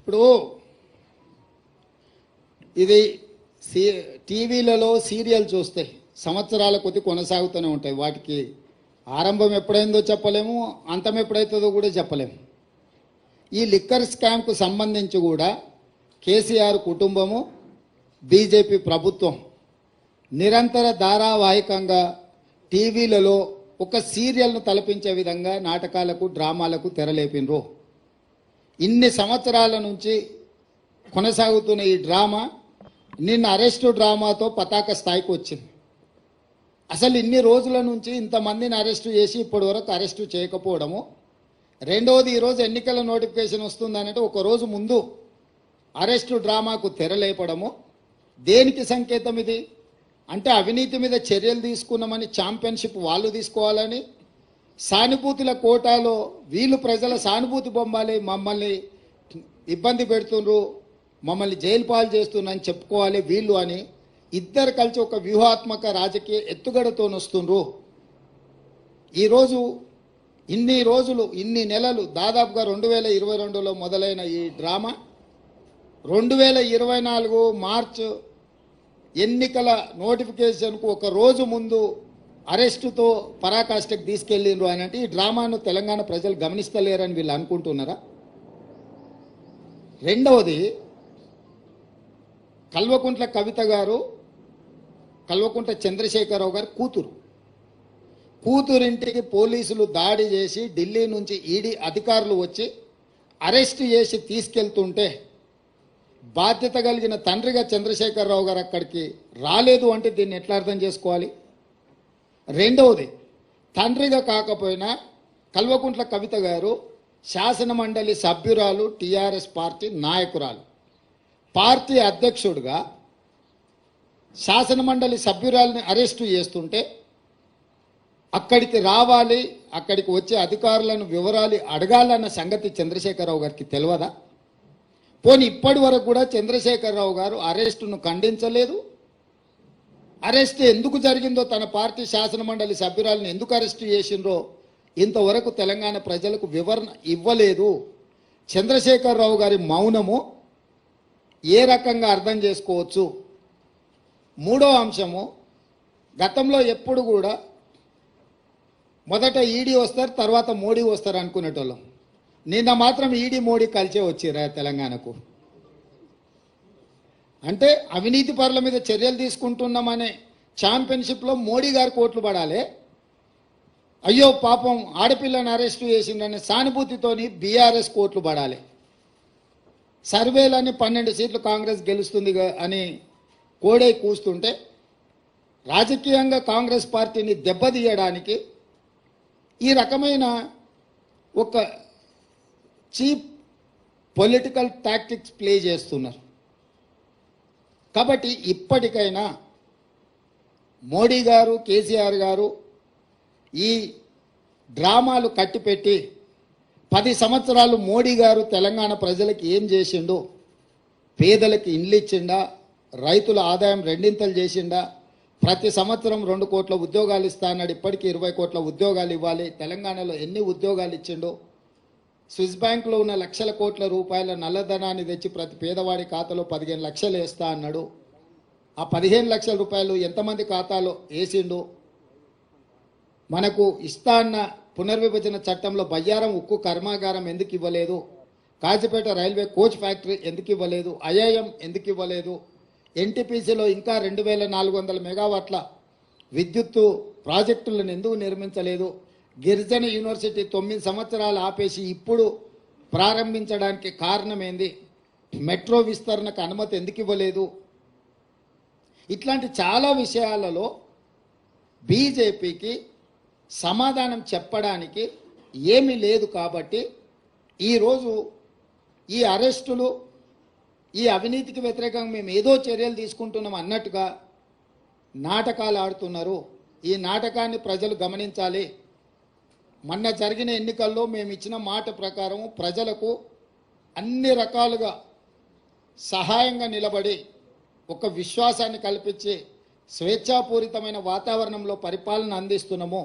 ఇప్పుడు ఇది టీవీలలో సీరియల్ చూస్తే సంవత్సరాల కొద్ది కొనసాగుతూనే ఉంటాయి. వాటికి ఆరంభం ఎప్పుడైందో చెప్పలేము, అంతం ఎప్పుడైతుందో కూడా చెప్పలేము. ఈ లిక్కర్ స్కామ్కు సంబంధించి కూడా కేసీఆర్ కుటుంబము, బీజేపీ ప్రభుత్వం నిరంతర ధారావాహికంగా టీవీలలో ఒక సీరియల్ను తలపించే విధంగా నాటకాలకు, డ్రామాలకు తెరలేపినరు. ఇన్ని సంవత్సరాల నుంచి కొనసాగుతున్న ఈ డ్రామా నిన్న అరెస్టు డ్రామాతో పతాక స్థాయికి వచ్చింది. అసలు ఇన్ని రోజుల నుంచి ఇంతమందిని అరెస్టు చేసి ఇప్పటి వరకు అరెస్టు చేయకపోవడము, రెండవది ఈరోజు ఎన్నికల నోటిఫికేషన్ వస్తుందనంటే ఒక రోజు ముందు అరెస్టు డ్రామాకు తెరలేపడము దేనికి సంకేతం? ఇది అంటే అవినీతి మీద చర్యలు తీసుకున్నామని ఛాంపియన్షిప్ వాళ్ళు తీసుకోవాలని, సానుభూతుల కోటాలో వీళ్ళు ప్రజల సానుభూతి బొమ్మాలి, మమ్మల్ని ఇబ్బంది పెడుతుండ్రు, మమ్మల్ని జైలు పాలు చేస్తున్నారని చెప్పుకోవాలి వీళ్ళు అని ఇద్దరు కలిసి ఒక వ్యూహాత్మక రాజకీయ ఎత్తుగడతో వస్తుండ్రు. ఈరోజు ఇన్ని రోజులు, ఇన్ని నెలలు, దాదాపుగా 2022లో మొదలైన ఈ డ్రామా 2024 మార్చ్ ఎన్నికల నోటిఫికేషన్కు ఒక రోజు ముందు అరెస్టుతో పరాకాష్ఠకు తీసుకెళ్ళిండ్రు అని అంటే ఈ డ్రామాను తెలంగాణ ప్రజలు గమనిస్తలేరని వీళ్ళు అనుకుంటున్నారా? రెండవది, కల్వకుంట్ల కవిత గారు, కల్వకుంట్ల చంద్రశేఖరరావు గారు కూతురింటికి పోలీసులు దాడి చేసి ఢిల్లీ నుంచి ఈడీ అధికారులు వచ్చి అరెస్ట్ చేసి తీసుకెళ్తుంటే బాధ్యత కలిగిన తండ్రిగా చంద్రశేఖరరావు గారు అక్కడికి రాలేదు అంటే దీన్ని ఎట్లా అర్థం చేసుకోవాలి? రెండవది, తండ్రిగా కాకపోయినా కల్వకుంట్ల కవిత గారు శాసన మండలి సభ్యురాలు, టీఆర్ఎస్ పార్టీ నాయకురాలు, పార్టీ అధ్యక్షుడిగా శాసన మండలి సభ్యురాలని అరెస్టు చేస్తుంటే అక్కడికి రావాలి, అక్కడికి వచ్చే అధికారులను వివరాలు అడగాలన్న సంగతి చంద్రశేఖరరావు గారికి తెలియదా? పోనీ ఇప్పటి వరకు కూడా చంద్రశేఖరరావు గారు అరెస్టును ఖండించలేదు. అరెస్ట్ ఎందుకు జరిగిందో, తన పార్టీ శాసన మండలి సభ్యురాలను ఎందుకు అరెస్టు చేసిండ్రో ఇంతవరకు తెలంగాణ ప్రజలకు వివరణ ఇవ్వలేదు. చంద్రశేఖరరావు గారి మౌనము ఏ రకంగా అర్థం చేసుకోవచ్చు? మూడో అంశము, గతంలో ఎప్పుడు కూడా మొదట ఈడీ వస్తారు, తర్వాత మోడీ వస్తారు అనుకునేటోళ్ళం. నిన్న మాత్రం ఈడీ మోడీ కలిసే వచ్చిరా తెలంగాణకు. అంటే అవినీతి పరుల మీద చర్యలు తీసుకుంటున్నామనే ఛాంపియన్షిప్లో మోడీ గారు కోట్లు పడాలి, అయ్యో పాపం ఆడపిల్లని అరెస్టు చేసిండనే సానుభూతితోని బీఆర్ఎస్ కోట్లు పడాలి. సర్వేలని 12 సీట్లు కాంగ్రెస్ గెలుస్తుంది అని కోడై కూస్తుంటే రాజకీయంగా కాంగ్రెస్ పార్టీని దెబ్బతీయడానికి ఈ రకమైన ఒక చీప్ పొలిటికల్ టాక్టిక్స్ ప్లే చేస్తున్నారు. కాబట్టి ఇప్పటికైనా మోడీ గారు, కేసీఆర్ గారు ఈ డ్రామాలు కట్టిపెట్టి 10 సంవత్సరాలు మోడీ గారు తెలంగాణ ప్రజలకు ఏం చేసిండో, పేదలకు ఇండ్లు ఇచ్చిండా, రైతుల ఆదాయం రెండింతలు చేసిండా, ప్రతి సంవత్సరం 2 కోట్ల ఉద్యోగాలు ఇస్తా అన్నాడు, ఇప్పటికీ 20 కోట్ల ఉద్యోగాలు ఇవ్వాలి, తెలంగాణలో ఎన్ని ఉద్యోగాలు ఇచ్చిండో, స్విస్ బ్యాంకులో ఉన్న లక్షల కోట్ల రూపాయల నల్లధనాన్ని తెచ్చి ప్రతి పేదవాడి ఖాతాలో 15 లక్షలు వేస్తా అన్నాడు, ఆ 15 లక్షల రూపాయలు ఎంతమంది ఖాతాలో వేసిండు, మనకు ఇస్తా అన్న పునర్విభజన చట్టంలో బయ్యారం ఉక్కు కర్మాగారం ఎందుకు ఇవ్వలేదు, కాజీపేట రైల్వే కోచ్ ఫ్యాక్టరీ ఎందుకు ఇవ్వలేదు, ఐఐఎం ఎందుకు ఇవ్వలేదు, ఎన్టీపీసీలో ఇంకా 2400 మెగావాట్ల విద్యుత్తు ప్రాజెక్టులను ఎందుకు నిర్మించలేదు, గిరిజన యూనివర్సిటీ 9 సంవత్సరాలు ఆపేసి ఇప్పుడు ప్రారంభించడానికి కారణమేంది, మెట్రో విస్తరణకు అనుమతి ఎందుకు ఇవ్వలేదు, ఇట్లాంటి చాలా విషయాలలో బీజేపీకి సమాధానం చెప్పడానికి ఏమీ లేదు. కాబట్టి ఈరోజు ఈ అరెస్టులు, ఈ అవినీతికి వ్యతిరేకంగా మేము ఏదో చర్యలు తీసుకుంటున్నాం అన్నట్టుగా నాటకాలు ఆడుతున్నారు. ఈ నాటకాన్ని ప్రజలు గమనించాలి. మొన్న జరిగిన ఎన్నికల్లో మేము ఇచ్చిన మాట ప్రకారం ప్రజలకు అన్ని రకాలుగా సహాయంగా నిలబడి ఒక విశ్వాసాన్ని కల్పించి స్వేచ్ఛాపూరితమైన వాతావరణంలో పరిపాలన అందిస్తున్నాము.